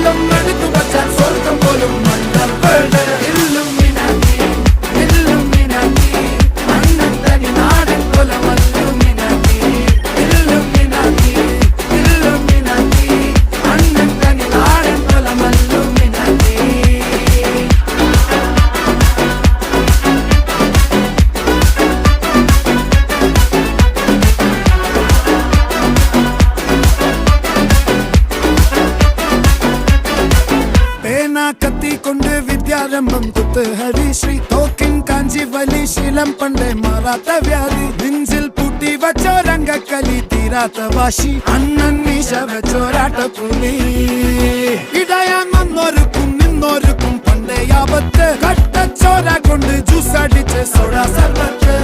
കാലം എടുത്തു വച്ചാൽ സ്വർഗം പോലും മണ്ണപ്പേട് ഇല്ലുമിനാറ്റി ഇല്ലുമിനാറ്റി അണ്ണത്തനി നാടൻ കൊലമല്ലുമിനാറ്റി ഇല്ലുമിനാറ്റി ഇല്ലുമിനാറ്റി അണ്ണത്തനി നാടൻ കൊലമല്ലുമിനാറ്റി കത്തി കൊണ്ട് വിദ്യാരംഭം കുത്ത് ഹരിശ്രീ തോക്കിൻ കാഞ്ചി വലി ശീലം പണ്ടേ മാറാത്ത വ്യാധി നെഞ്ചിൽ പൂട്ടി വച്ചോരംഗക്കലി തീരാത്ത വാശി അണ്ണൻ മീശ വെച്ചോരാട്ട പുലി ഇടയാൻ വന്നോർക്കും നിന്നോർക്കും പണ്ടേ ആപത്ത് കട്ടച്ചോര കൊണ്ട് ജ്യൂസ് അടിച്ച് സോഡ സർബത്ത്